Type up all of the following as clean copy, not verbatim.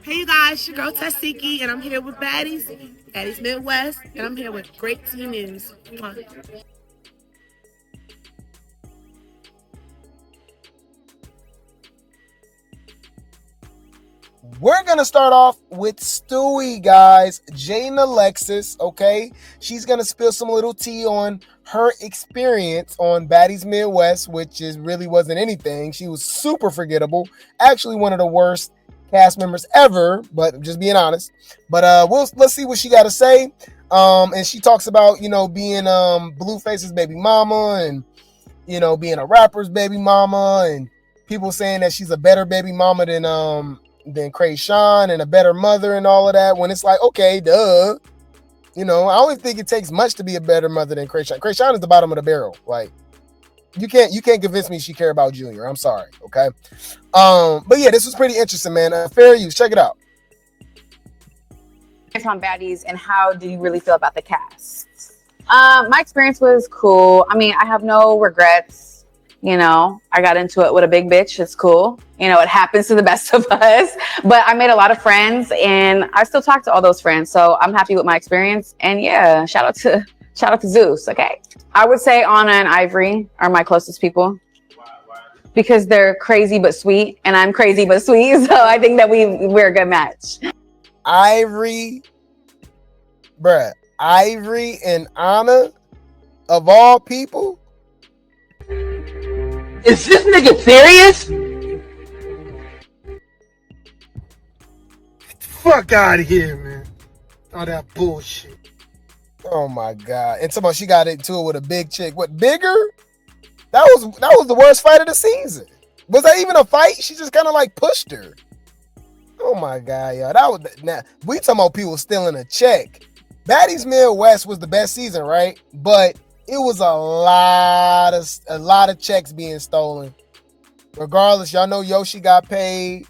Hey you guys, your girl Tasiki, and I'm here with Baddies Midwest, and I'm here with Grape News. Mwah. We're going to start off with Stewie, guys. Jaidyn Alexis, okay? She's going to spill some little tea on her experience on Baddies Midwest, which really wasn't anything. She was super forgettable. Actually, one of the worst cast members ever, but just being honest. But let's see what she got to say. And she talks about, being Blueface's baby mama and, being a rapper's baby mama and people saying that she's a better baby mama than Chrisean and a better mother and all of that, when it's like, okay, duh. I don't think it takes much to be a better mother than Chrisean. Chrisean is the bottom of the barrel. Like, you can't convince me she care about Junior. I'm sorry, okay? But yeah, this was pretty interesting, man. Fair use. Check it out. On Baddies, and how do you really feel about the cast? My experience was cool. I mean, I have no regrets. I got into it with a big bitch. It's cool. It happens to the best of us. But I made a lot of friends, and I still talk to all those friends. So I'm happy with my experience. And yeah, shout out to Zeus. Okay, I would say Anna and Ivory are my closest people. Because they're crazy but sweet, and I'm crazy but sweet. So I think that we're a good match. Ivory and Anna, of all people. Is this nigga serious? Fuck out of here, man. All that bullshit. Oh my God. And somehow she got into it with a big chick. What, bigger? That was the worst fight of the season. Was that even a fight? She just kind of like pushed her. Oh my God, y'all. We talking about people stealing a check. Baddies Midwest was the best season, right? But it was a lot of checks being stolen. Regardless, y'all know Yoshi got paid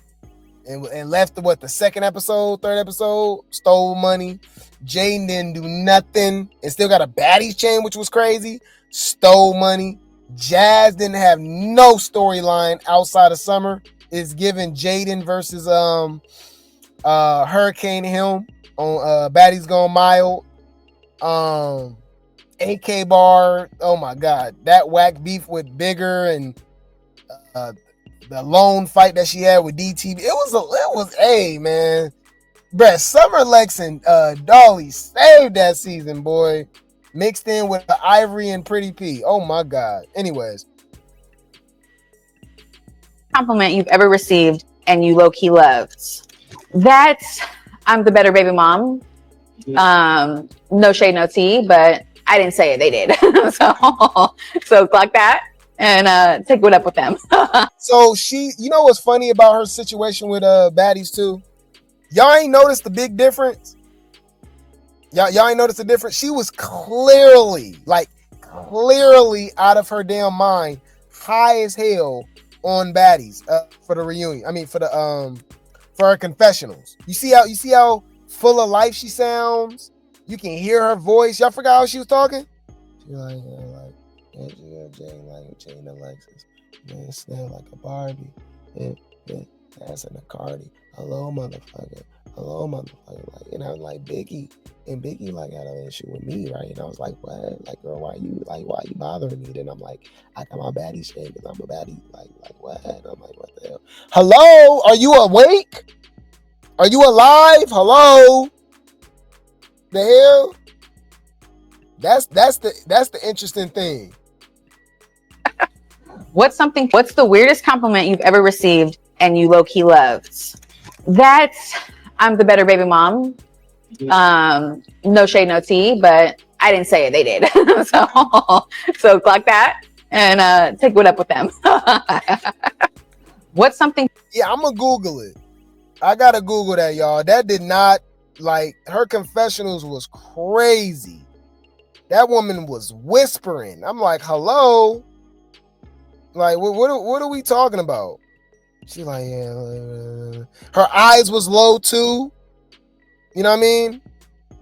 and left the second episode, third episode, stole money. Jaidyn didn't do nothing and still got a Baddies chain, which was crazy. Stole money. Jazz didn't have no storyline outside of Summer. It's given Jaidyn versus Hurricane Him on Baddies Gone Mild. AK Bar, oh my God, that whack beef with Bigger and the lone fight that she had with DTV. It was man, bruh. Summer Lex and Dolly saved that season, boy. Mixed in with the Ivory and Pretty P. Oh my God. Anyways, compliment you've ever received and you low-key loved? That I'm the better baby mom. No shade, no tea, but I didn't say it, they did. so clock that and take it up with them. So she, what's funny about her situation with Baddies too? Y'all ain't noticed the big difference? Y'all ain't noticed the difference? She was clearly out of her damn mind, high as hell on Baddies for the reunion. I mean for her confessionals. You see how full of life she sounds? You can hear her voice. Y'all forgot how she was talking? She Jaidyn Alexis. Man, smell like a Barbie. Ass in a Cardi. Hello, motherfucker. And I'm like, Biggie. And Biggie had an issue with me, right? And I was like, what? Like, girl, why you bothering me? Then I'm like, I got my baddie shit because I'm a baddie. Like what? And I'm like, what the hell? Hello? Are you awake? Are you alive? Hello? The hell? That's the interesting thing. What's the weirdest compliment you've ever received and you low-key loved? That I'm the better baby mom. No shade, no tea, but I didn't say it, they did. so clock that and take it up with them. What's something? Yeah, I'm gonna Google it. I gotta Google that, y'all. That did not, her confessionals was crazy. That woman was whispering. I'm like, hello? What are we talking about? She yeah. Her eyes was low too. You know what I mean?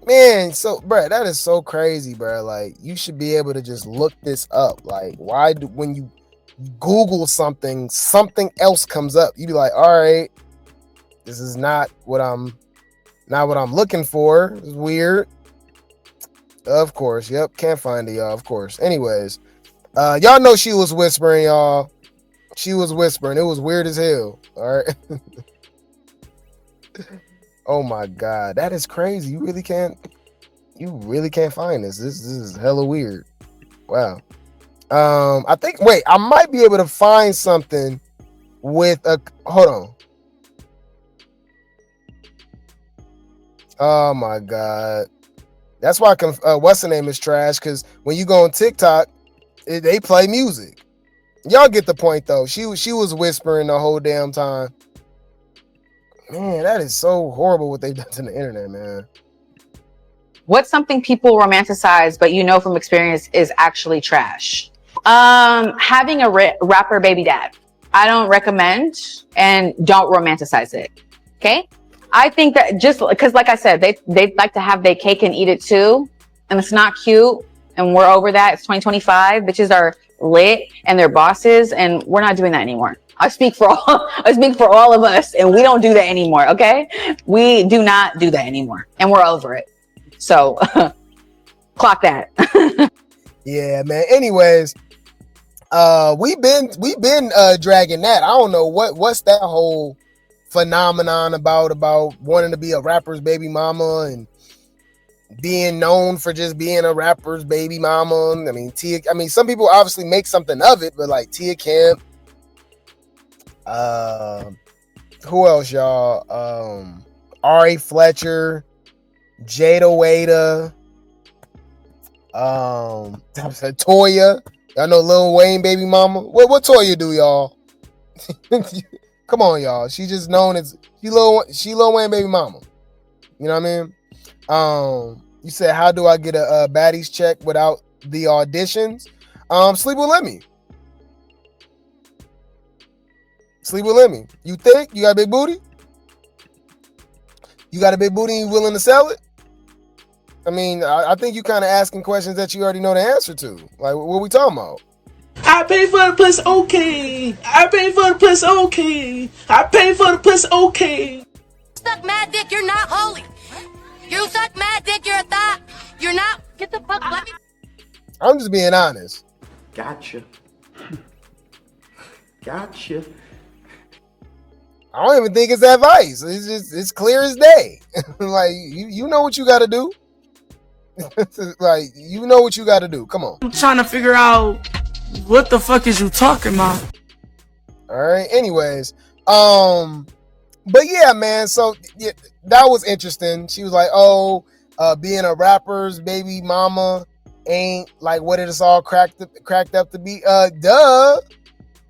Man, so, bruh, that is so crazy, bruh. You should be able to just look this up. When you Google something else comes up. You be like, all right. This is not what I'm looking for. It's weird. Of course. Yep. Can't find it, y'all. Of course. Anyways, y'all know she was whispering, y'all. She was whispering. It was weird as hell. All right. Oh my God. That is crazy. You really can't find this. This is hella weird. Wow. I think, wait, I might be able to find something with a, hold on. Oh my God. That's why what's the name is trash, because when you go on TikTok, they play music. Y'all get the point though. She was whispering the whole damn time. Man, that is so horrible what they've done to the internet, man. What's something people romanticize, but you know from experience is actually trash? Having a rapper baby dad. I don't recommend, and don't romanticize it. Okay? I think that just because, like I said, they like to have their cake and eat it too, and it's not cute. And we're over that. It's 2025. Bitches are lit and they're bosses, and we're not doing that anymore. I speak for all of us, and we don't do that anymore. Okay? We do not do that anymore, and we're over it. So, clock that. Yeah, man. Anyways, we've been dragging that. I don't know what's that whole phenomenon about wanting to be a rapper's baby mama and being known for just being a rapper's baby mama. I mean, some people obviously make something of it, but like Tia Kemp, who else, y'all? Ari Fletcher, Jada Waiter, Toya. Y'all know Lil Wayne baby mama. What Toya do, y'all? Come on, y'all. She just known as she Lil Wayne baby mama. You know what I mean? You said, how do I get a Baddies check without the auditions? Sleep with Lemmy. Sleep with Lemmy. You think you got a big booty? You got a big booty and you willing to sell it? I mean, I think you kind of asking questions that you already know the answer to. Like, what we talking about? I pay for the pussy, okay. I pay for the pussy, okay. I pay for the pussy, okay. Suck mad dick, you're not holy. You suck mad dick, you're a thought. You're not. Get the fuck out. I'm just being honest. Gotcha. Gotcha. I don't even think it's advice. It's clear as day. Like, you know what you got to do. Like, you know what you got to do. Come on. I'm trying to figure out what the fuck is you talking about. All right. Anyways, but yeah, man. So yeah, that was interesting. She was like, "Oh, being a rapper's baby mama ain't like what it is all cracked up to be." Duh.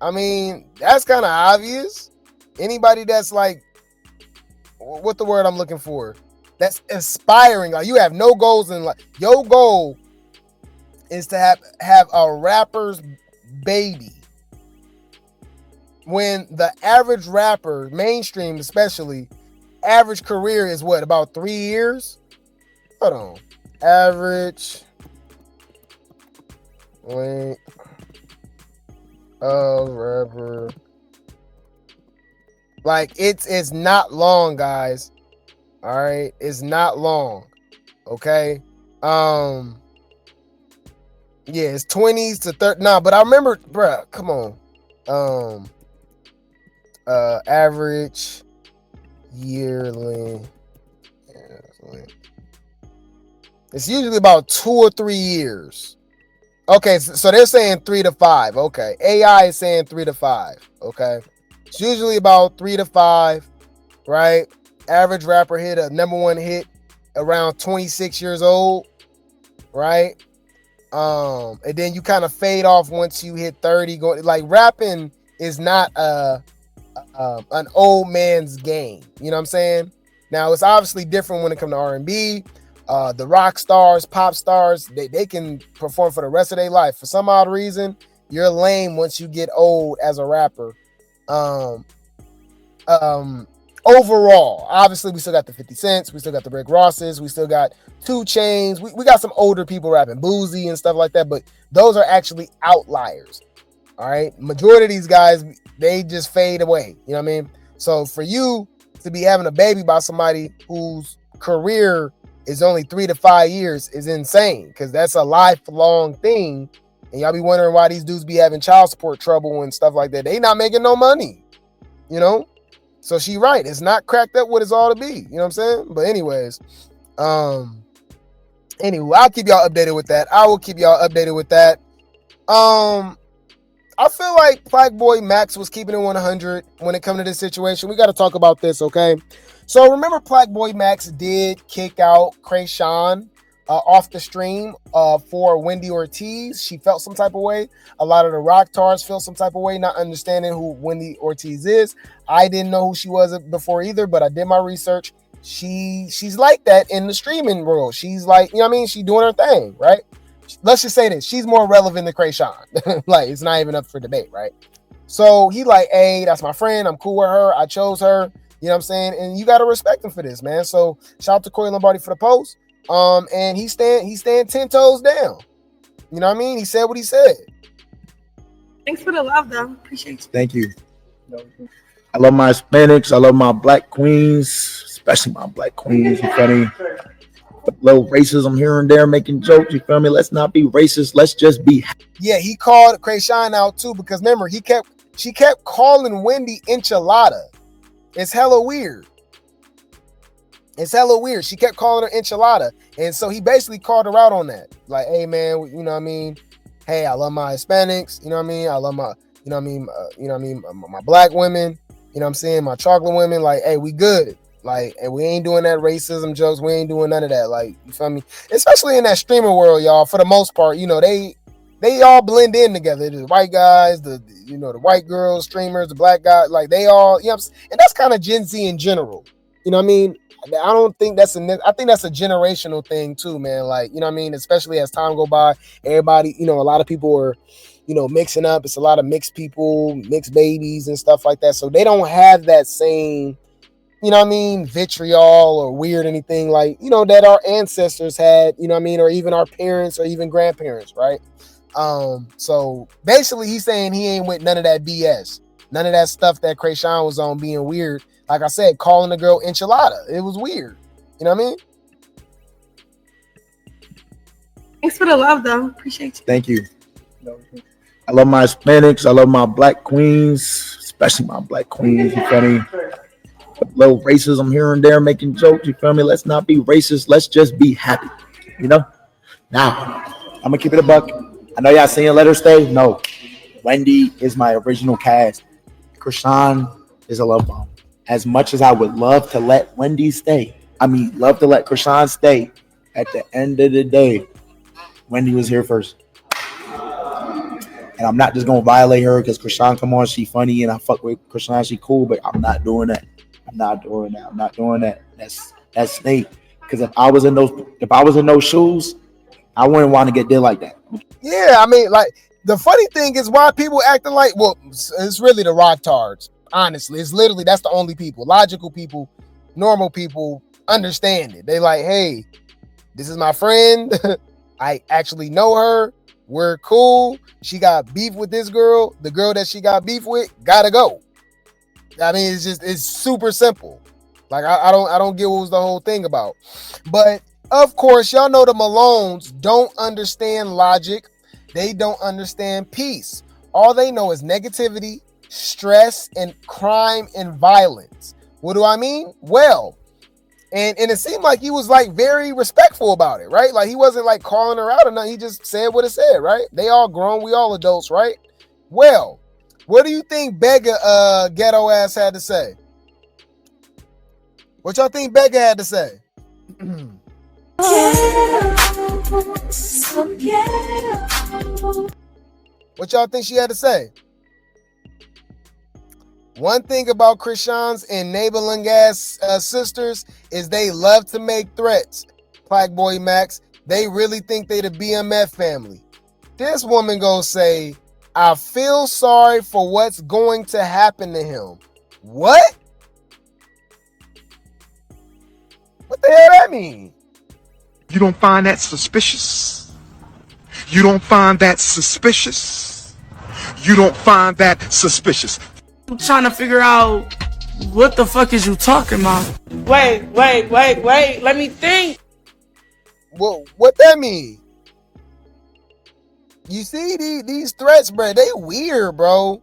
I mean, that's kind of obvious. Anybody that's like, what the word I'm looking for? That's aspiring. Like, you have no goals in life. Your goal is to have a rapper's baby. When the average rapper, mainstream especially, average career is what, about 3 years? Hold on. Average length of rapper. Like, it's not long, guys. All right, it's not long. Okay. Yeah, it's 20s to 30. Nah, but I remember, bruh, come on. Average yearly. It's usually about 2 or 3 years. Okay, so they're saying 3 to 5. Okay, AI is saying 3 to 5. Okay, it's usually about 3 to 5, right? Average rapper hit a #1 hit around 26 years old, right? And then you kind of fade off once you hit 30. Like, rapping is not an old man's game. You know what I'm saying? Now, it's obviously different when it comes to R&B. The rock stars, pop stars, they can perform for the rest of their life. For some odd reason, you're lame once you get old as a rapper. Overall, obviously, we still got the 50 Cents, we still got the Rick Rosses, we still got 2 Chainz, we got some older people rapping, Boozy and stuff like that, but those are actually outliers. All right, majority of these guys, they just fade away. You know what I mean? So for you, to be having a baby by somebody whose career is only 3 to 5 years is insane, because that's a lifelong thing. And y'all be wondering why these dudes be having child support trouble and stuff like that. They not making no money, you know? So she right. It's not cracked up what it's all to be. You know what I'm saying? But anyways, anyway, I'll keep y'all updated with that. I will keep y'all updated with that. I feel like Plaqueboymax was keeping it 100 when it comes to this situation. We got to talk about this, okay? So remember, Plaqueboymax did kick out Chrisean off the stream for Wendy Ortiz. She felt some type of way. A lot of the rock tars felt some type of way, not understanding who Wendy Ortiz is. I didn't know who she was before either, but I did my research. She's like that in the streaming world. She's like, you know what I mean? She's doing her thing, right? Let's just say this. She's more relevant than Chrisean. Like, it's not even up for debate, right? So he like, hey, that's my friend. I'm cool with her. I chose her. You know what I'm saying? And you got to respect him for this, man. So shout out to Corey Lombardi for the post. And he's staying 10 toes down. You know what I mean? He said what he said. Thanks for the love, though. Appreciate you. Thank you. I love my Hispanics. I love my black queens, especially my black queens. You feel me? Little racism here and there, making jokes. You feel me? Let's not be racist. Let's just be. Yeah, he called Chrisean out too, because remember, she kept calling Wendy enchilada. It's hella weird. It's hella weird. She kept calling her enchilada, and so he basically called her out on that. Like, hey man, you know what I mean? Hey, I love my Hispanics. You know what I mean? I love my, you know what I mean? You know what I mean? My black women. You know what I'm saying? My chocolate women. Like, hey, we good. Like, and we ain't doing that racism jokes. We ain't doing none of that. Like, you feel me? Especially in that streamer world, y'all. For the most part, you know, they all blend in together. The white guys, the white girls, streamers, the black guys, like they all, you know what I'm saying? And that's kind of Gen Z in general. You know what I mean? I don't think I think that's a generational thing too, man. Like, you know what I mean? Especially as time go by, everybody, you know, a lot of people are, you know, mixing up. It's a lot of mixed people, mixed babies and stuff like that. So they don't have that same, you know what I mean, vitriol or weird anything like, you know, that our ancestors had, you know what I mean, or even our parents or even grandparents, right? So basically he's saying he ain't with none of that BS, none of that stuff that Chrisean was on being weird. Like I said, calling the girl enchilada, it was weird. You know what I mean? Thanks for the love, though. Appreciate you. Thank you. I love my Hispanics. I love my black queens, especially my black queens. You feel me? Little racism here and there, making jokes. You feel me? Let's not be racist. Let's just be happy. You know? Now, I'm gonna keep it a buck. I know y'all saying let her stay. No. Wendy is my original cast. Chrisean is a love bomb. As much as I would love to let Wendy stay, love to let Chrisean stay, at the end of the day, Wendy was here first. And I'm not just gonna violate her because Chrisean come on, she funny and I fuck with Chrisean, she cool, but I'm not doing that. I'm not doing that. That's snake. Because if I was in those shoes, I wouldn't want to get did like that. Yeah, I mean, like, the funny thing is why people acting like, well, it's really the rock tards. Honestly, it's literally, that's the only people, logical people, normal people understand it. They like, hey, this is my friend. I actually know her. We're cool. She got beef with this girl. The girl that she got beef with gotta go. I mean, it's super simple. Like, I don't get what was the whole thing about. But of course, y'all know the Malones don't understand logic. They don't understand peace. All they know is negativity, stress, and crime and violence. What do I mean? Well, and it seemed like he was like very respectful about it, right? Like he wasn't like calling her out or nothing. He just said what it said, right? They all grown, we all adults, right? Well, what do you think Begga ghetto ass had to say? What y'all think Begga had to say? What y'all think she had to say? One thing about Chrisean's and neighboring ass sisters is they love to make threats. Plaqueboymax, they really think they the BMF family. This woman gonna say, I feel sorry for what's going to happen to him. What? What the hell that mean? You don't find that suspicious? You don't find that suspicious? You don't find that suspicious? I'm trying to figure out What the fuck is you talking about? Wait. Let me think. What that mean? You see these threats, bro? They weird, bro.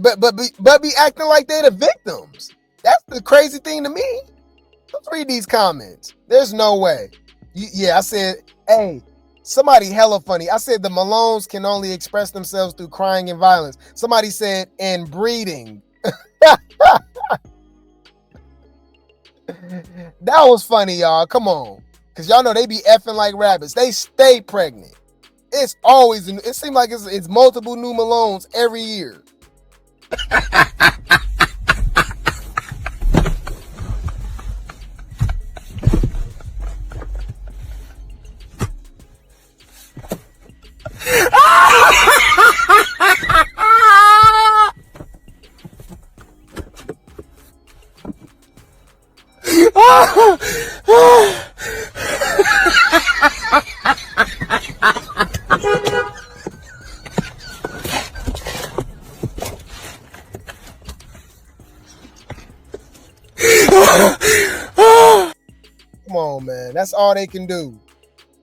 But be acting like they the victims. That's the crazy thing to me. Let's read these comments. There's no way. I said, hey, somebody hella funny. I said the Malones can only express themselves through crying and violence. Somebody said, and breeding. That was funny, y'all. Come on. Because y'all know they be effing like rabbits. They stay pregnant. It's always, it seems like it's multiple new Malones every year. Come on, man. That's all they can do.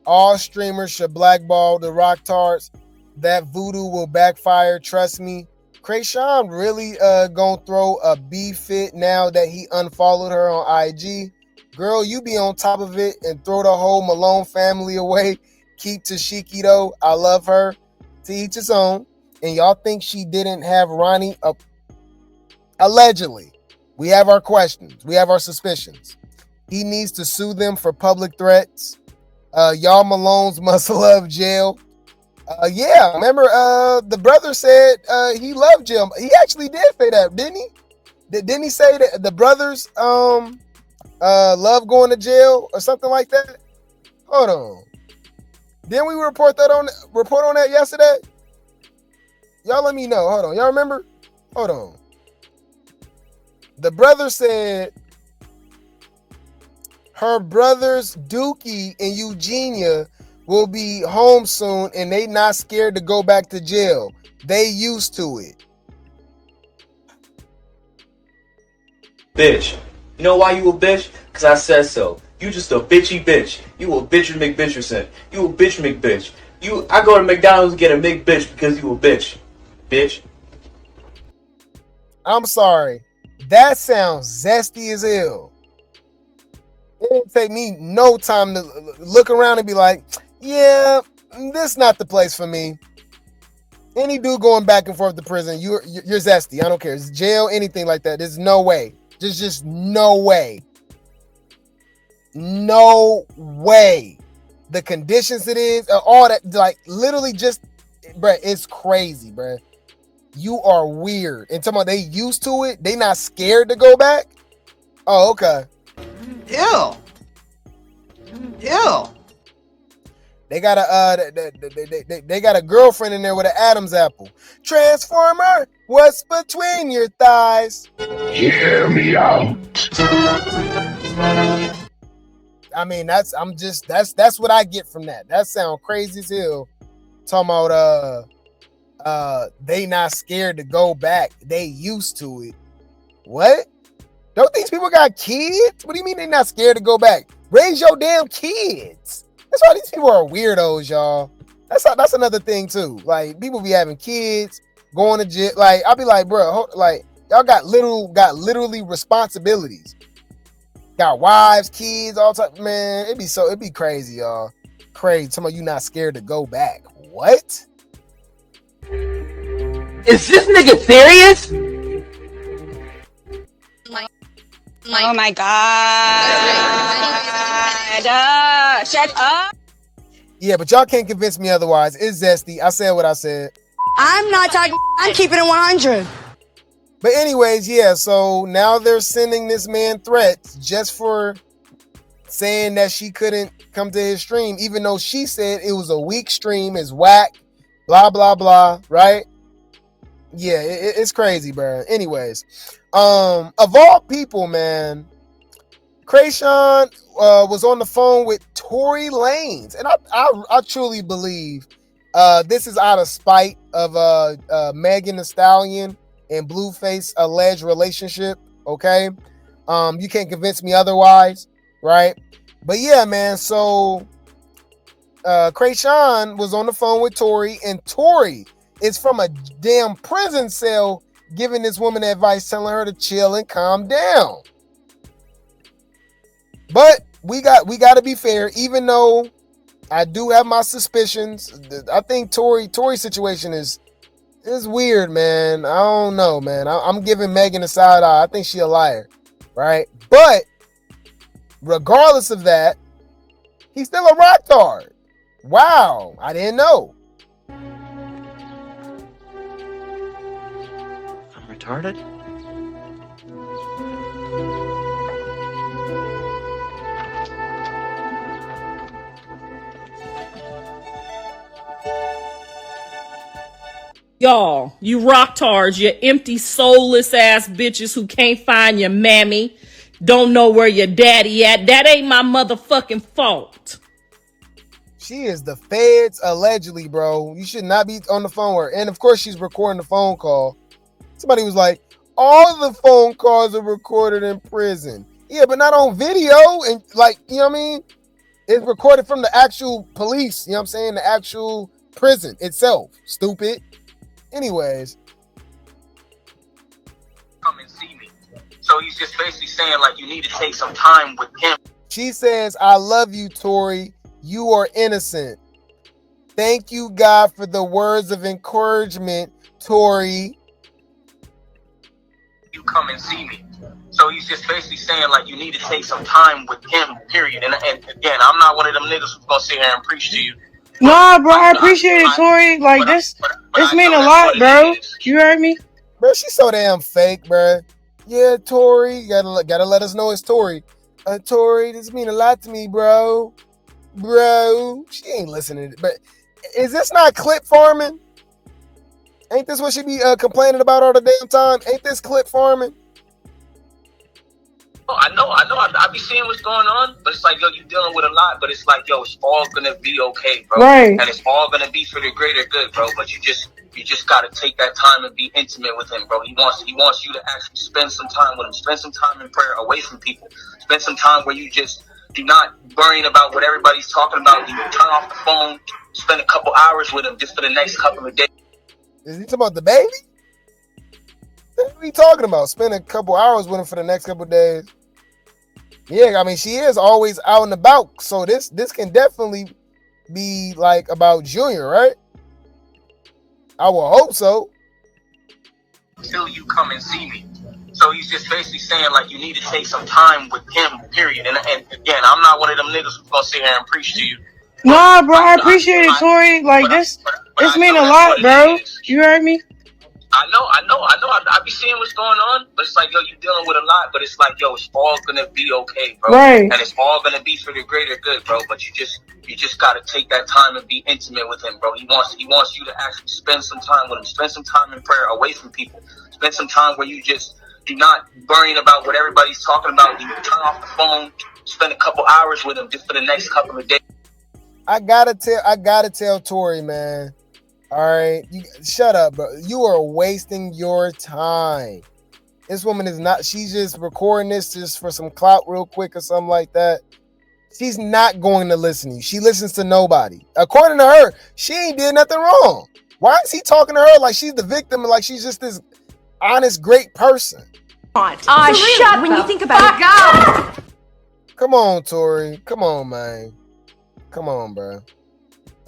All streamers should blackball the rock tarts. That voodoo will backfire. Trust me. Chrisean really gonna throw a B fit now that he unfollowed her on IG. Girl, you be on top of it and throw the whole Malone family away. Keep Tashiki though. I love her. To each his own. And y'all think she didn't have Ronnie up? Allegedly. We have our questions. We have our suspicions. He needs to sue them for public threats. Y'all Malones must love jail. Yeah, remember the brother said he loved jail. He actually did say that, didn't he? Didn't he say that the brothers love going to jail or something like that? Hold on. Didn't we report on that yesterday? Y'all let me know. Hold on. Y'all remember? Hold on. The brother said her brothers Dookie and Eugenia will be home soon and they not scared to go back to jail. They used to it. Bitch. You know why you a bitch? Cause I said so. You just a bitchy bitch. You a bitch McBitcherson. You a bitch McBitch. I go to McDonald's and get a McBitch because you a bitch. Bitch. I'm sorry. That sounds zesty as hell. It didn't take me no time to look around and be like, yeah, this not the place for me. Any dude going back and forth to prison, you're zesty. I don't care. It's jail, anything like that. There's no way. There's just no way. No way. The conditions it is, all that, like literally just, bruh, it's crazy, bruh. You are weird. And talking about they used to it, they not scared to go back? Oh, okay. Ew. They got a they got a girlfriend in there with an Adam's apple. Transformer, what's between your thighs? Hear me out. I mean, that's what I get from that. That sound crazy as hell. Talking about they not scared to go back. They used to it. What? Don't these people got kids? What do you mean they not scared to go back? Raise your damn kids. That's why these people are weirdos, y'all. That's another thing too. Like people be having kids, going to jail. Like I'll be like, bro, like y'all got literally responsibilities. Got wives, kids, all type. Man, it'd be crazy, y'all. Crazy. Some of you not scared to go back. What? Is this nigga serious? Oh my god. Shut up. Yeah, but y'all can't convince me otherwise. It's zesty. I said what I said. I'm not talking. I'm keeping it 100. But anyways, yeah, so now they're sending this man threats just for saying that she couldn't come to his stream, even though she said it was a weak stream, it's whack, blah, blah, blah, right? Yeah, it's crazy, bro. Anyways, of all people, man, Chrisean was on the phone with Tory Lanez, and I truly believe this is out of spite of Megan Thee Stallion and Blueface alleged relationship. Okay. You can't convince me otherwise, right? But yeah, man. So Chrisean was on the phone with Tory, and Tory is from a damn prison cell giving this woman advice, telling her to chill and calm down. But we got to be fair, even though I do have my suspicions. I think Tory's situation is weird, man. I don't know, man. I'm giving Megan a side eye. I think she a liar, right? But regardless of that, he's still a rocktard. Wow, I didn't know. I'm retarded? Y'all, you rocktards, you empty, soulless ass bitches who can't find your mammy, don't know where your daddy at. That ain't my motherfucking fault. She is the feds, allegedly, bro. You should not be on the phone with her. And of course, she's recording the phone call. Somebody was like, all the phone calls are recorded in prison. Yeah, but not on video. And like, you know what I mean? It's recorded from the actual police. You know what I'm saying? The actual prison itself. Stupid. Anyways. Come and see me. So he's just basically saying, like, you need to take some time with him. She says, I love you, Tory. You are innocent. Thank you, God, for the words of encouragement, Tory. You come and see me. So he's just basically saying, like, you need to take some time with him, period. And again, I'm not one of them niggas who's gonna sit here and preach to you. Nah, bro, I appreciate it, Tory. Like, this mean a lot, bro. You heard me? Bro, she's so damn fake, bro. Yeah, Tory, you gotta let us know it's Tory. Tory, this mean a lot to me, bro. Bro, she ain't listening. But is this not clip farming? Ain't this what she be complaining about all the damn time? Ain't this clip farming? Oh, I know. I be seeing what's going on, but it's like, yo, you dealing with a lot, but it's like, yo, it's all gonna be okay, bro. Right. And it's all gonna be for the greater good, bro. But you just gotta take that time and be intimate with him, bro. He wants you to actually spend some time with him. Spend some time in prayer, away from people. Spend some time where you just do not worrying about what everybody's talking about. You turn off the phone, spend a couple hours with him just for the next couple of days. Is he talking about the baby? What are we talking about? Spend a couple hours with him for the next couple of days. Yeah, I mean, she is always out and about. So this can definitely be like about Junior, right? I will hope so. Until you come and see me. So he's just basically saying, like, you need to take some time with him, period. And again, I'm not one of them niggas who's gonna sit here and preach to you. Nah, bro, I appreciate it, Tory. Like, this mean a lot, bro. You heard me? I know. I be seeing what's going on, but it's like, yo, you dealing with a lot, but it's like, yo, it's all gonna be okay, bro. Right. And it's all gonna be for the greater good, bro. But you just gotta take that time and be intimate with him, bro. He wants you to actually spend some time with him. Spend some time in prayer, away from people. Spend some time where you just do not worrying about what everybody's talking about. You turn off the phone, spend a couple hours with him just for the next couple of days. I gotta tell Tory, man. All right, shut up, bro. You are wasting your time. This woman is not. She's just recording this just for some clout, real quick, or something like that. She's not going to listen to you. She listens to nobody. According to her, she ain't did nothing wrong. Why is he talking to her like she's the victim and like she's just this honest, great person? Shut when you think about it. Go. Come on, Tory. Come on, man. Come on, bro.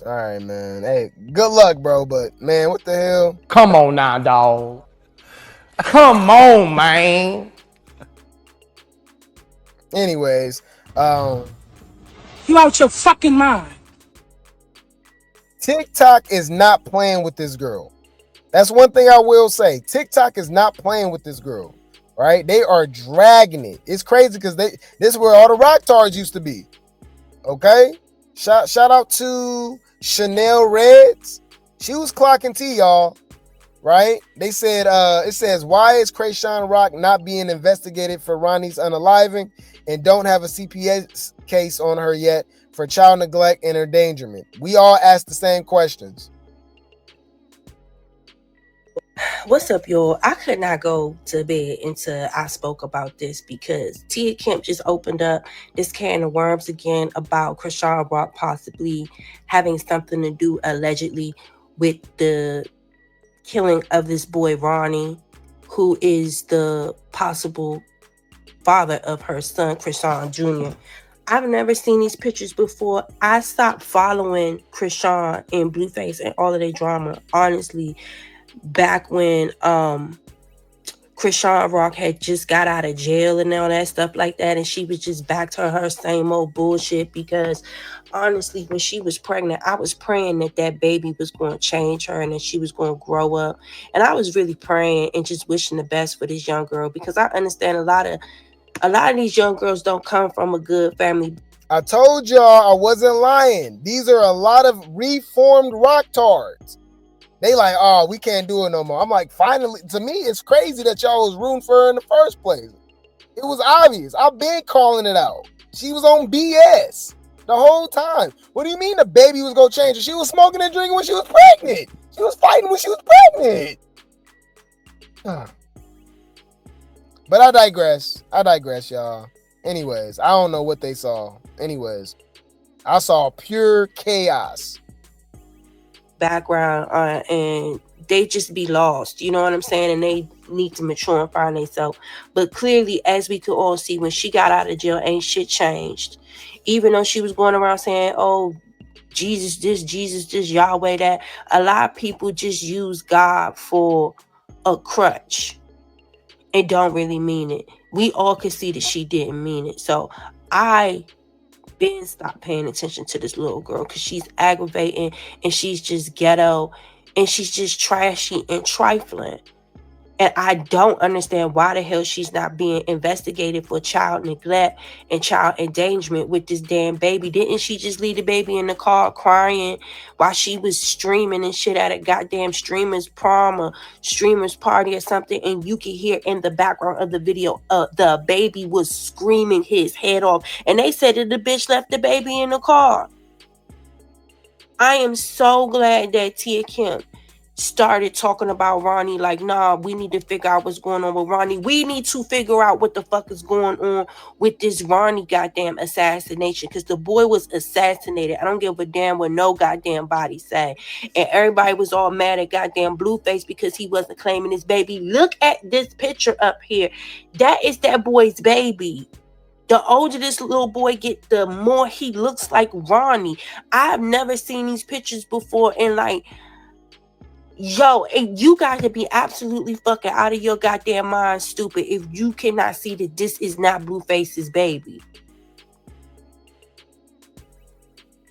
All right, man. Hey, good luck, bro. But man, what the hell? Come on now, dog. Come on, man. Anyways, You out your fucking mind. TikTok is not playing with this girl. That's one thing I will say. TikTok is not playing with this girl. Right? They are dragging it. It's crazy because this is where all the rocktards used to be. Okay? Shout out to Chanel Reds. She was clocking T, y'all. Right? They said, it says, why is Chrisean Rock not being investigated for Ronnie's unaliving and don't have a CPS case on her yet for child neglect and endangerment? We all asked the same questions. What's up, y'all? I could not go to bed until I spoke about this because Tia Kemp just opened up this can of worms again about Chrisean Rock possibly having something to do, allegedly, with the killing of this boy Ronnie, who is the possible father of her son, Chrisean Jr. I've never seen these pictures before. I stopped following Chrisean and Blueface and all of their drama, honestly, back when Chrisean Rock had just got out of jail and all that stuff like that, and she was just back to her same old bullshit. Because honestly, when she was pregnant, I was praying that that baby was going to change her and that she was going to grow up. And I was really praying and just wishing the best for this young girl, because I understand a lot of these young girls don't come from a good family. I told y'all I wasn't lying. These are a lot of reformed rocktards. They like, oh, we can't do it no more. I'm like, finally, to me, it's crazy that y'all was rooting for her in the first place. It was obvious. I've been calling it out. She was on BS the whole time. What do you mean the baby was going to change her? She was smoking and drinking when she was pregnant. She was fighting when she was pregnant. But I digress, y'all. Anyways, I don't know what they saw. Anyways, I saw pure chaos. Background and they just be lost, you know what I'm saying? And they need to mature and find themselves. But clearly, as we could all see, when she got out of jail, ain't shit changed. Even though she was going around saying, oh, Jesus this, Yahweh that, a lot of people just use God for a crutch and don't really mean it. We all could see that she didn't mean it. So I been stopped paying attention to this little girl, because she's aggravating and she's just ghetto and she's just trashy and trifling. And I don't understand why the hell she's not being investigated for child neglect and child endangerment with this damn baby. Didn't she just leave the baby in the car crying while she was streaming and shit at a goddamn streamer's prom or streamer's party or something? And you can hear in the background of the video, the baby was screaming his head off. And they said that the bitch left the baby in the car. I am so glad that Tia Kemp started talking about Ronnie. Like, nah, we need to figure out what's going on with Ronnie. We need to figure out what the fuck is going on with this Ronnie goddamn assassination, because the boy was assassinated. I don't give a damn what no goddamn body say. And everybody was all mad at goddamn Blueface because he wasn't claiming his baby. Look at this picture up here. That is that boy's baby. The older this little boy get, the more he looks like Ronnie. I've never seen these pictures before, and like, yo, and you got to be absolutely fucking out of your goddamn mind, stupid, if you cannot see that this is not Blueface's baby.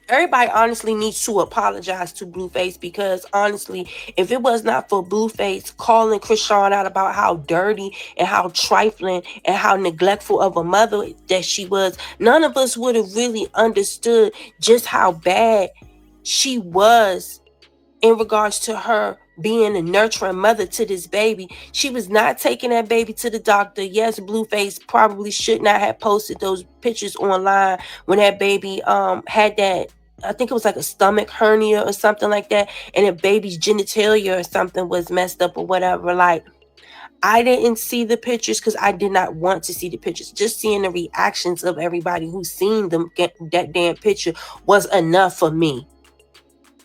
Everybody honestly needs to apologize to Blueface, because honestly, if it was not for Blueface calling Chrisean out about how dirty and how trifling and how neglectful of a mother that she was, none of us would have really understood just how bad she was in regards to her being a nurturing mother to this baby. She was not taking that baby to the doctor. Yes, Blueface probably should not have posted those pictures online when that baby had that, I think it was like a stomach hernia or something like that, and a baby's genitalia or something was messed up or whatever. Like, I didn't see the pictures because I did not want to see the pictures. Just seeing the reactions of everybody who seen them get that damn picture was enough for me.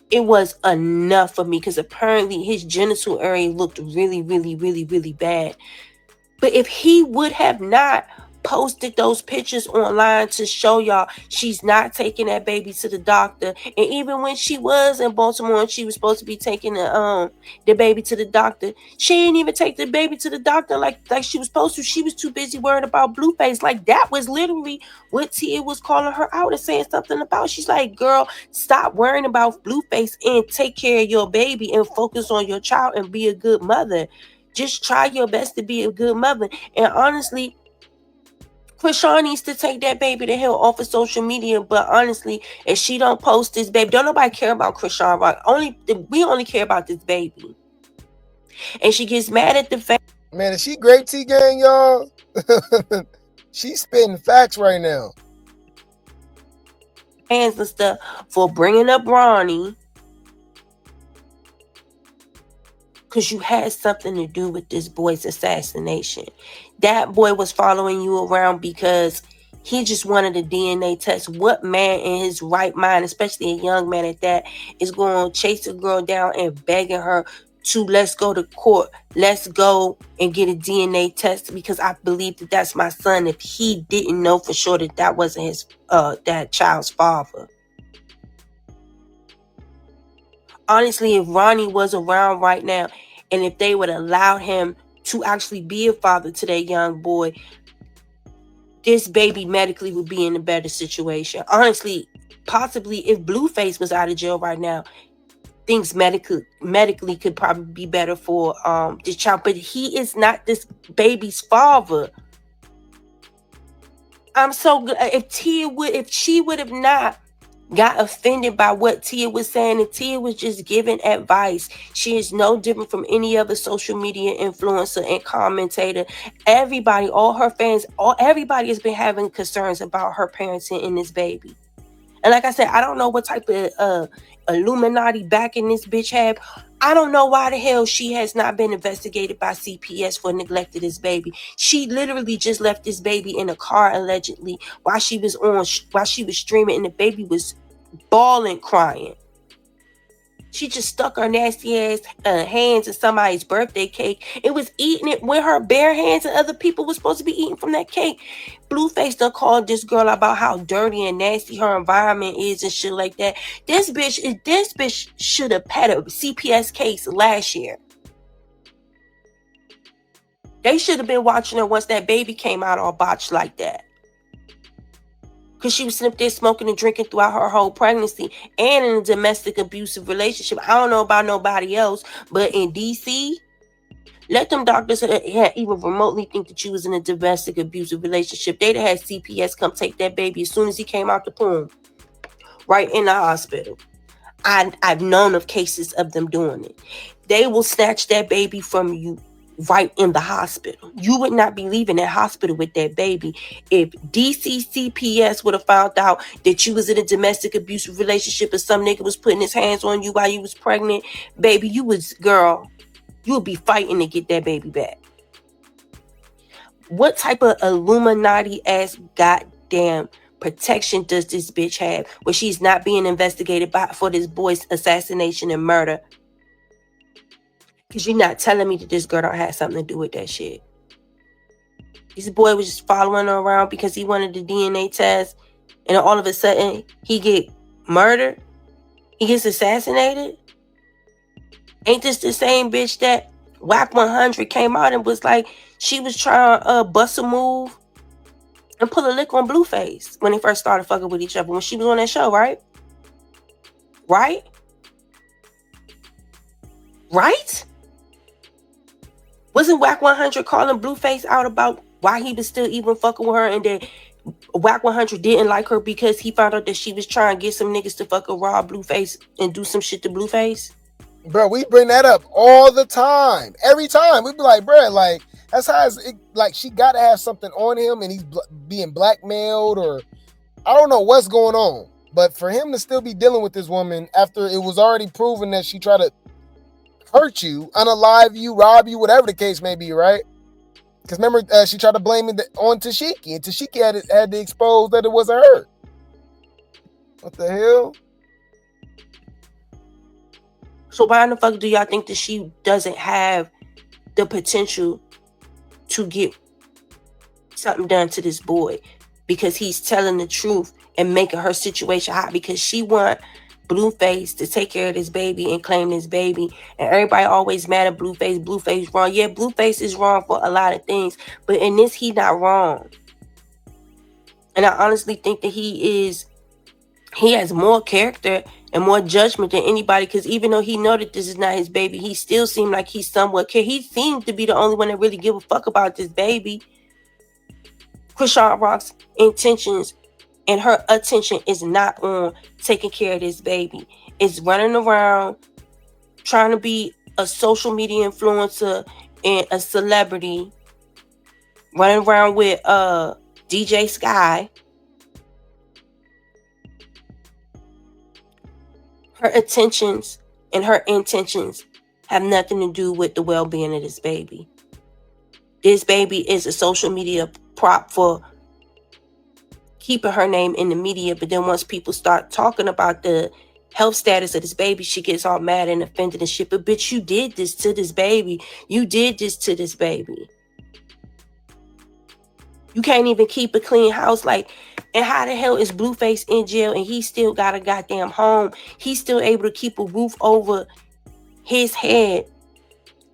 It was enough for me, because apparently his genital area looked really, really, really, really bad. But if he would have not posted those pictures online to show y'all she's not taking that baby to the doctor, and even when she was in Baltimore and she was supposed to be taking the baby to the doctor, she didn't even take the baby to the doctor like she was supposed to. She was too busy worried about Blueface. Like, that was literally what Tia was calling her out and saying something about. She's like, girl, stop worrying about Blueface and take care of your baby and focus on your child and be a good mother. Just try your best to be a good mother. And honestly, Chrisean needs to take that baby the hell off of social media. But honestly, if she don't post this baby, don't nobody care about Chrisean Rock. We only care about this baby. And she gets mad at the fact. Man, is she Grape Tea Gang, y'all? She's spitting facts right now. Hands and stuff for bringing up Ronnie. because you had something to do with this boy's assassination. That boy was following you around because he just wanted a DNA test. What man in his right mind, especially a young man at that, is going to chase a girl down and begging her to let's go to court, let's go and get a DNA test because I believe that that's my son, if he didn't know for sure that that wasn't his that child's father. Honestly, if Ronnie was around right now and if they would allow him to actually be a father to that young boy, this baby medically would be in a better situation. Honestly, possibly if Blueface was out of jail right now, things medically could probably be better for this child. But he is not this baby's father. I'm so glad if she would have not got offended by what Tia was saying, and Tia was just giving advice. She is no different from any other social media influencer and commentator. Everybody, all her fans, everybody has been having concerns about her parenting in this baby. And like I said, I don't know what type of Illuminati backing this bitch have. I don't know why the hell she has not been investigated by CPS for neglecting this baby. She literally just left this baby in a car allegedly while she was streaming, and the baby was bawling, crying. She just stuck her nasty ass hands in somebody's birthday cake and was eating it with her bare hands, and other people were supposed to be eating from that cake. Blueface done called this girl about how dirty and nasty her environment is and shit like that. This bitch should have had a CPS case last year. They should have been watching her once that baby came out all botched like that. Because she was sitting up there smoking and drinking throughout her whole pregnancy and in a domestic abusive relationship. I don't know about nobody else, but in DC, let them doctors even remotely think that you was in a domestic abusive relationship. They'd have had CPS come take that baby as soon as he came out the pool, right in the hospital. I've known of cases of them doing it. They will snatch that baby from you right in the hospital. You would not be leaving that hospital with that baby. If DC CPS would have found out that you was in a domestic abusive relationship and some nigga was putting his hands on you while you was pregnant, baby, you would be fighting to get that baby back. What type of Illuminati ass goddamn protection does this bitch have where she's not being investigated for this boy's assassination and murder? Because you're not telling me that this girl don't have something to do with that shit. This boy was just following her around because he wanted the DNA test, and all of a sudden he get murdered? He gets assassinated? Ain't this the same bitch that WAC 100 came out and was like, she was trying to bust a move and pull a lick on Blueface when they first started fucking with each other when she was on that show, right? Right? Right? Wasn't WAC 100 calling Blueface out about why he was still even fucking with her, and that WAC 100 didn't like her because he found out that she was trying to get some niggas to fucking rob Blueface and do some shit to Blueface? Bro, we bring that up all the time. Every time. We be like, bro, like, that's how like, she got to have something on him and he's being blackmailed, or I don't know what's going on. But for him to still be dealing with this woman after it was already proven that she tried to hurt you, unalive you, rob you, whatever the case may be, right? Because remember, she tried to blame it on Tashiki, and Tashiki had to expose that it wasn't her. What the hell? So why in the fuck do y'all think that she doesn't have the potential to get something done to this boy? Because he's telling the truth and making her situation hot, because she want Blueface to take care of this baby and claim this baby. And everybody always mad at Blueface. Blueface wrong. Yeah, Blueface is wrong for a lot of things, but in this, he not wrong. And I honestly think that he has more character and more judgment than anybody, because even though he know that this is not his baby, he still seemed like he somewhat care. He seems to be the only one that really give a fuck about this baby. Chrisean Rock's intentions and her attention is not on taking care of this baby. It's running around trying to be a social media influencer and a celebrity, running around with DJ Sky. Her attentions and her intentions have nothing to do with the well-being of this baby. This baby is a social media prop for keeping her name in the media, but then once people start talking about the health status of this baby, she gets all mad and offended and shit. But bitch, you did this to this baby. You did this to this baby. You can't even keep a clean house. Like, and how the hell is Blueface in jail and he still got a goddamn home? He's still able to keep a roof over his head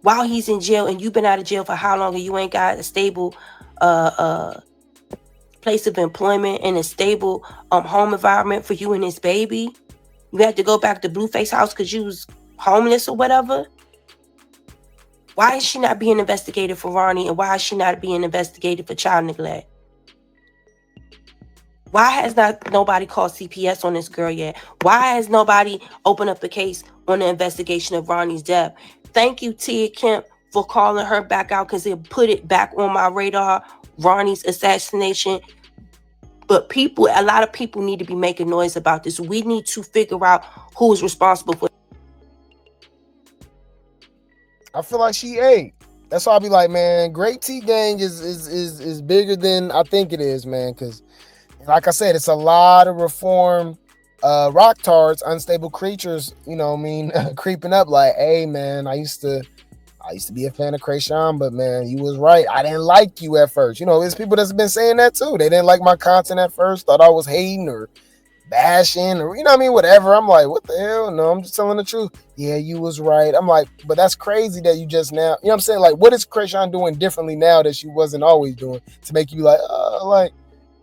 while he's in jail, and you've been out of jail for how long and you ain't got a stable place of employment and a stable home environment for you and this baby? You had to go back to Blueface house because you was homeless or whatever? Why is she not being investigated for Ronnie, and why is she not being investigated for child neglect? Why has nobody called CPS on this girl yet? Why has nobody opened up a case on the investigation of Ronnie's death? Thank you, Tia Kemp, for calling her back out, because it put it back on my radar, Ronnie's assassination. But a lot of people need to be making noise about this. We need to figure out who is responsible for. I feel like she ate. That's why I be like, man, Great Tea Gang is bigger than I think it is, man. Because, like I said, it's a lot of reform rock tards, unstable creatures, you know what I mean, creeping up like, hey, man, I used to be a fan of Chrisean, but, man, you was right. I didn't like you at first. You know, there's people that's been saying that, too. They didn't like my content at first, thought I was hating or bashing or, you know what I mean, whatever. I'm like, what the hell? No, I'm just telling the truth. Yeah, you was right. I'm like, but that's crazy that you just now, you know what I'm saying? Like, what is Chrisean doing differently now that she wasn't always doing to make you like,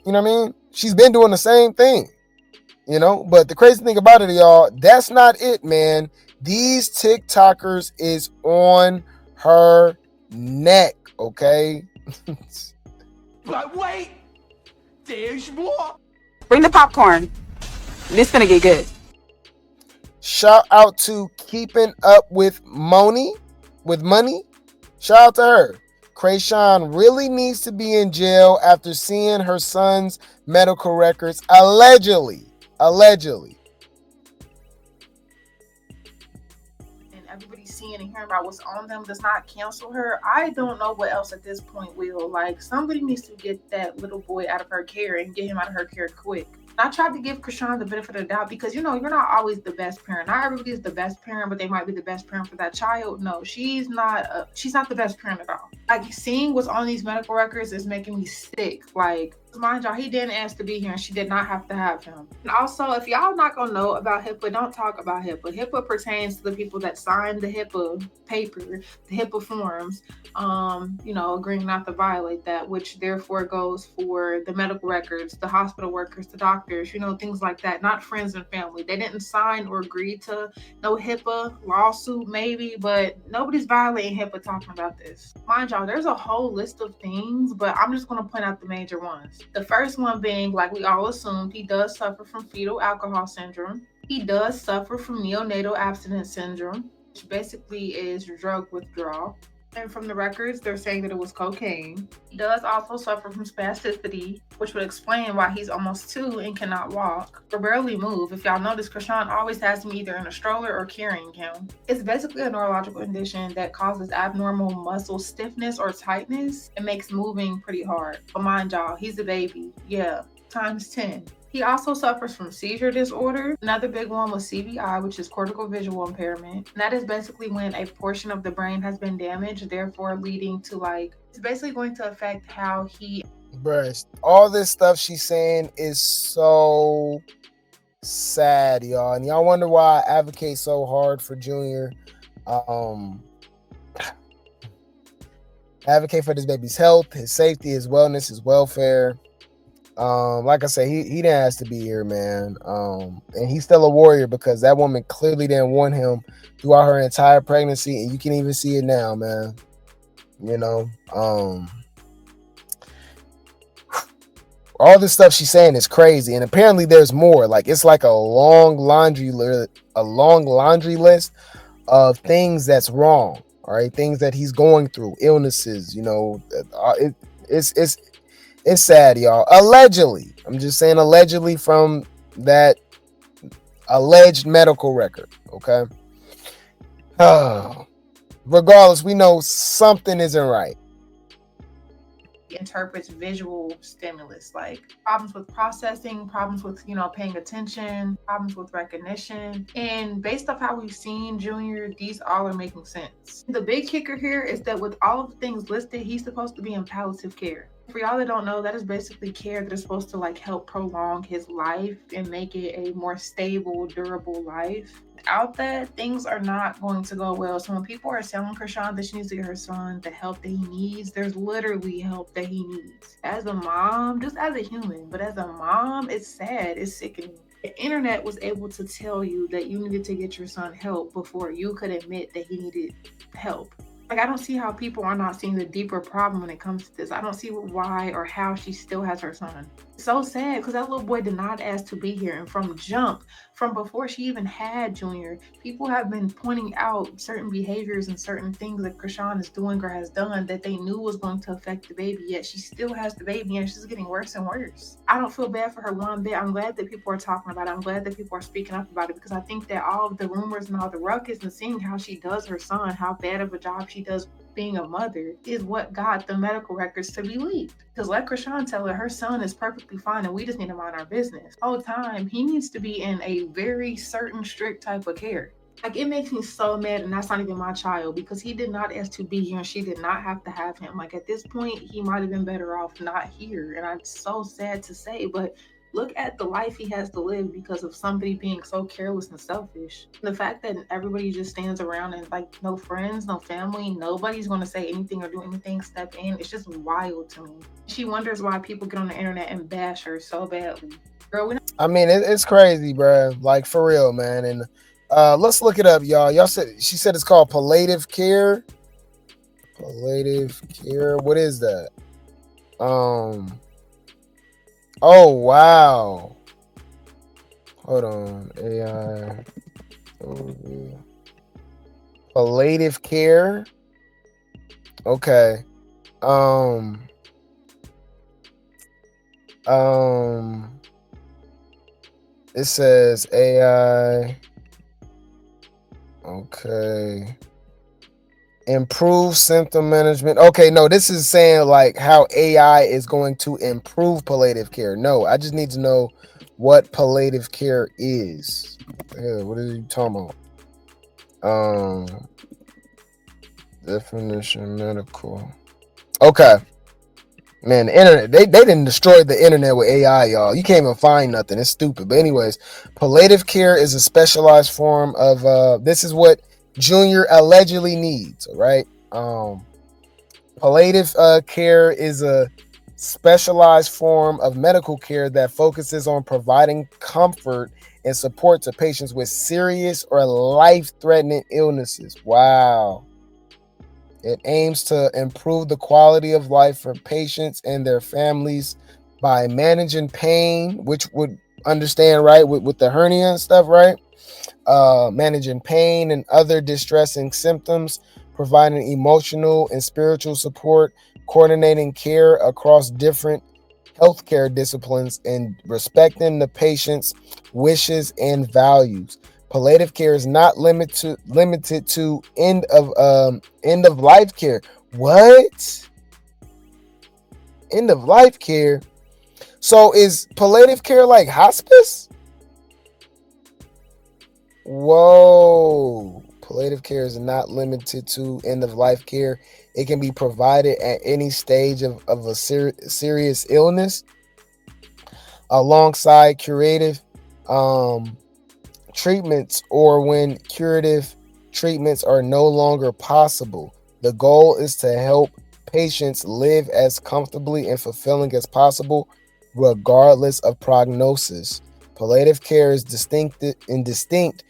you know what I mean? She's been doing the same thing, you know? But the crazy thing about it, y'all, that's not it, man. These TikTokers is on her neck, okay? But wait, there's more. Bring the popcorn. This gonna get good. Shout out to Keeping Up with Money. Shout out to her. Chrisean really needs to be in jail after seeing her son's medical records. Allegedly. Everybody's seeing and hearing about what's on them does not cancel her. I don't know what else at this point will. Like, somebody needs to get that little boy out of her care and get him out of her care quick. I tried to give Chrisean the benefit of the doubt because, you know, you're not always the best parent. Not everybody is the best parent, but they might be the best parent for that child. No, she's not the best parent at all. Like, seeing what's on these medical records is making me sick. Like, mind y'all, he didn't ask to be here and she did not have to have him. And also, if y'all not gonna know about HIPAA, don't talk about HIPAA. HIPAA pertains to the people that signed the HIPAA paper, the HIPAA forms, you know, agreeing not to violate that, which therefore goes for the medical records, the hospital workers, the doctors, you know, things like that, not friends and family. They didn't sign or agree to no HIPAA lawsuit, maybe, but nobody's violating HIPAA talking about this. Mind y'all, there's a whole list of things, but I'm just gonna point out the major ones. The first one being, like we all assumed, he does suffer from fetal alcohol syndrome. He does suffer from neonatal abstinence syndrome, which basically is drug withdrawal. And from the records, they're saying that it was cocaine. He does also suffer from spasticity, which would explain why he's almost 2 and cannot walk or barely move. If y'all notice, Chrisean always has him either in a stroller or carrying him. It's basically a neurological condition that causes abnormal muscle stiffness or tightness and makes moving pretty hard. But mind y'all, he's a baby. Yeah, times 10. He also suffers from seizure disorder. Another big one was CVI, which is cortical visual impairment. And that is basically when a portion of the brain has been damaged, therefore leading to, like, it's basically going to affect how he... Bruh, all this stuff she's saying is so sad, y'all. And y'all wonder why I advocate so hard for Junior. Advocate for this baby's health, his safety, his wellness, his welfare. Like I said, he didn't ask to be here, man. And he's still a warrior because that woman clearly didn't want him throughout her entire pregnancy, and you can even see it now, man. You know, all this stuff she's saying is crazy, and apparently there's more. Like, it's like a long laundry list of things that's wrong. All right, things that he's going through, illnesses. You know, it's sad, y'all. Allegedly, I'm just saying allegedly from that alleged medical record, okay? regardless, we know something isn't right. Interprets visual stimulus, like problems with processing, problems with paying attention, problems with recognition. And based off how we've seen Junior, these all are making sense. The big kicker here is that with all of the things listed, he's supposed to be in palliative care. For y'all that don't know, that is basically care that is supposed to like help prolong his life and make it a more stable, durable life. Without that, things are not going to go well. So when people are telling Chrisean that she needs to get her son the help that he needs, there's literally help that he needs. As a mom, just as a human, but as a mom, it's sad, it's sickening. The internet was able to tell you that you needed to get your son help before you could admit that he needed help. Like, I don't see how people are not seeing the deeper problem when it comes to this. I don't see why or how she still has her son. It's so sad because that little boy did not ask to be here. And from before she even had Junior, people have been pointing out certain behaviors and certain things that Chrisean is doing or has done that they knew was going to affect the baby, yet she still has the baby and she's getting worse and worse. I don't feel bad for her one bit. I'm glad that people are talking about it. I'm glad that people are speaking up about it because I think that all of the rumors and all the ruckus and seeing how she does her son, how bad of a job she does being a mother, is what got the medical records to be leaked. Because let Chrisean tell her son is perfectly fine and we just need to mind our business. The whole time, he needs to be in a very certain strict type of care. Like, it makes me so mad, and that's not even my child, because he did not ask to be here and she did not have to have him. Like, at this point, he might have been better off not here. And I'm so sad to say, but look at the life he has to live because of somebody being so careless and selfish. The fact that everybody just stands around and like no friends, no family, nobody's going to say anything or do anything, step in. It's just wild to me. She wonders why people get on the internet and bash her so badly. Girl, I mean, it's crazy, bro. Like, for real, man. And let's look it up, y'all. She said it's called palliative care. Palliative care. What is that? Oh, wow. Hold on. AI. Palliative care. Okay. It says AI. Okay. Improve symptom management. Okay, no, this is saying like how AI is going to improve palliative care. No, I just need to know what palliative care is. Yeah, what are you talking about? Definition medical. Okay. Man, the internet, they didn't destroy the internet with AI, y'all. You can't even find nothing. It's stupid. But anyways, palliative care is a specialized form of this is what Junior allegedly needs, right? Palliative care is a specialized form of medical care that focuses on providing comfort and support to patients with serious or life-threatening illnesses. Wow. It aims to improve the quality of life for patients and their families by managing pain, which would understand, right, with the hernia and stuff, right? Managing pain and other distressing symptoms, providing emotional and spiritual support, coordinating care across different healthcare disciplines, and respecting the patient's wishes and values. Palliative care is not limited to end of life care. What? End of life care? So is palliative care like hospice? Whoa. Palliative care is not limited to end of life care. It can be provided at any stage of a serious illness alongside curative treatments or when curative treatments are no longer possible. The goal is to help patients live as comfortably and fulfilling as possible, regardless of prognosis. Palliative care is distinct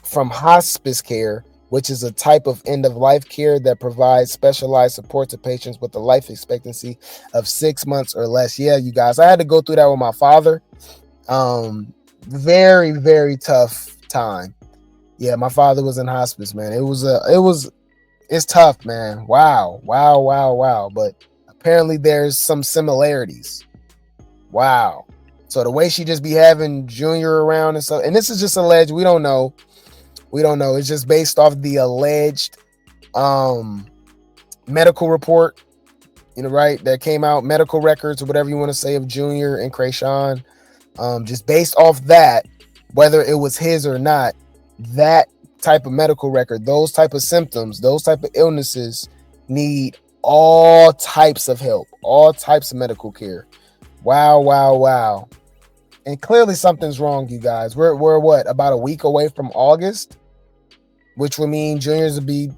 from hospice care, which is a type of end-of-life care that provides specialized support to patients with a life expectancy of 6 months or less. Yeah, you guys, I had to go through that with my father. Very, very tough time. Yeah, my father was in hospice, man. It's tough, man. Wow. But apparently there's some similarities. Wow. So the way she just be having Junior around and stuff, and this is just alleged. We don't know. It's just based off the alleged medical report, right, that came out, medical records or whatever you want to say of Junior and Chrisean. Just based off that, whether it was his or not, that type of medical record, those type of symptoms, those type of illnesses need all types of help, all types of medical care. Wow. And clearly something's wrong, you guys. We're what, about a week away from August, which would mean Junior's be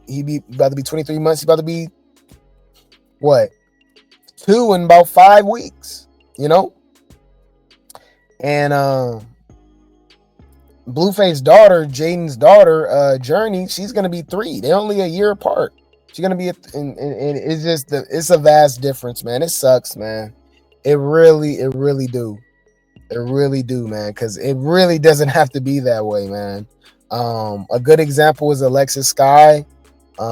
about to be 23 months. He's about to be what, 2 in about 5 weeks, and Blueface's daughter, Jaidyn's daughter, Journey, she's gonna be 3. They're only a year apart. She's gonna be, and it's just it's a vast difference, man. It sucks, man. It really do, man. Because it really doesn't have to be that way, man. A good example is Alexis Sky.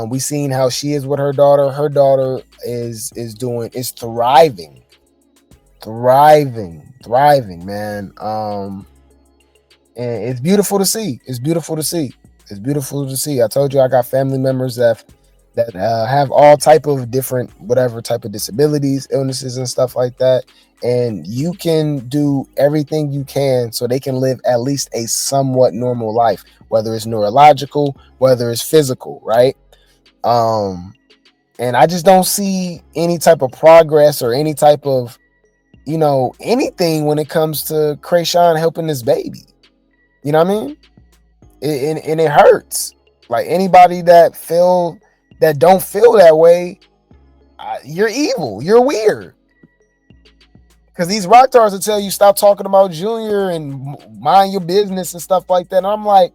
We seen how she is with her daughter. Her daughter is thriving, man. And it's beautiful to see. It's beautiful to see. I told you I got family members that have all type of different, whatever type of disabilities, illnesses and stuff like that. And you can do everything you can so they can live at least a somewhat normal life, whether it's neurological, whether it's physical, right? And I just don't see any type of progress or any type of, anything when it comes to Chrisean helping this baby. You know what I mean? And it hurts. Like, anybody that don't feel that way, you're evil. You're weird. Because these rock stars will tell you stop talking about Junior and mind your business and stuff like that. And I'm like,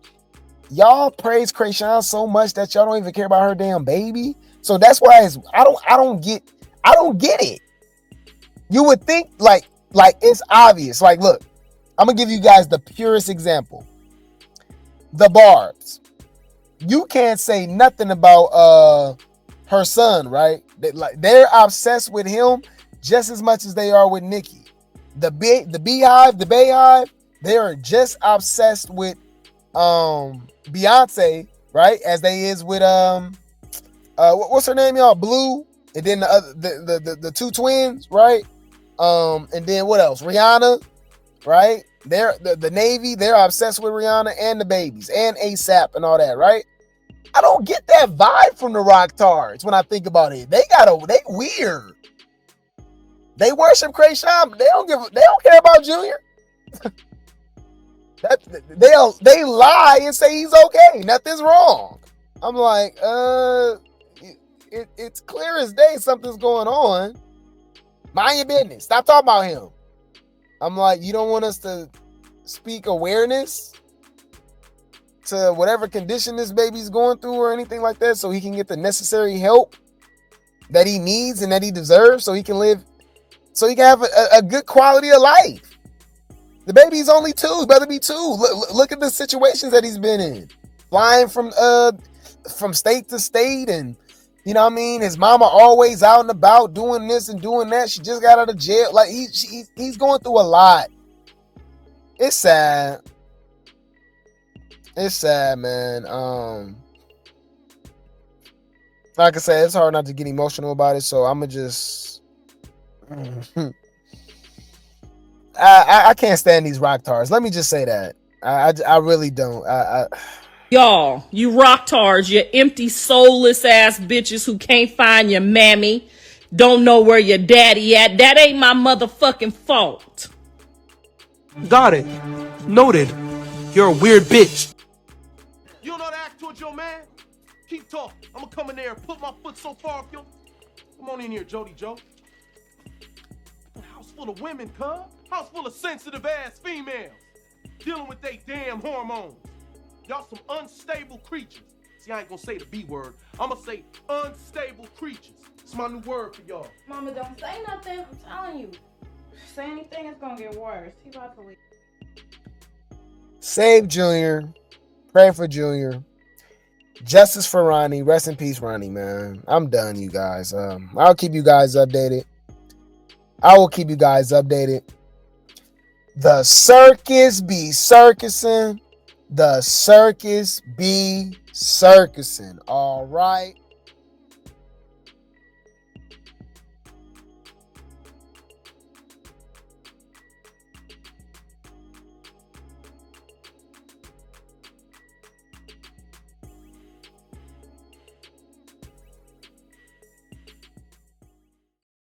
y'all praise Chrisean so much that y'all don't even care about her damn baby. So that's why I don't get it. You would think like it's obvious. Like, look, I'm gonna give you guys the purest example. The Barbs. You can't say nothing about her son, right? They're obsessed with him just as much as they are with Nicki. The Bayhive, they are just obsessed with Beyonce, right? As they is with what's her name, y'all? Blue, and then the 2 twins, right? And then what else? Rihanna, right? They're the Navy, they're obsessed with Rihanna and the babies and ASAP and all that, right? I don't get that vibe from the rock stars when I think about it. They weird. They worship Chrisean, but they don't care about Junior. They lie and say he's okay. Nothing's wrong. I'm like, it's clear as day something's going on. Mind your business. Stop talking about him. I'm like, you don't want us to speak awareness to whatever condition this baby's going through or anything like that, so he can get the necessary help that he needs and that he deserves, so he can live, so he can have a good quality of life. The baby's only 2. He's about to be 2. Look at the situations that he's been in, flying from state to state, and you know what I mean. His mama always out and about doing this and doing that. She just got out of jail. Like he's going through a lot. It's sad. It's sad, man. Like I said, it's hard not to get emotional about it. So I'ma just. I can't stand these rock stars. Let me just say that. I really don't. Y'all, you rock tards, you empty, soulless ass bitches who can't find your mammy, don't know where your daddy at. That ain't my motherfucking fault. Got it. Noted. You're a weird bitch. You don't know how to act towards your man? Keep talking. I'm gonna come in there and put my foot so far up your... Come on in here, Jody Joe. A house full of women, cuz. House full of sensitive ass females. Dealing with they damn hormones. Y'all some unstable creatures. See, I ain't gonna say the B word. I'm gonna say unstable creatures. It's my new word for y'all. Mama, don't say nothing. I'm telling you. Say anything, it's gonna get worse. He about to leave. Save Junior. Pray for Junior. Justice for Ronnie. Rest in peace, Ronnie, man. I'm done, you guys. I'll keep you guys updated. I will keep you guys updated. The circus be circusing. The circus be circusing. All right.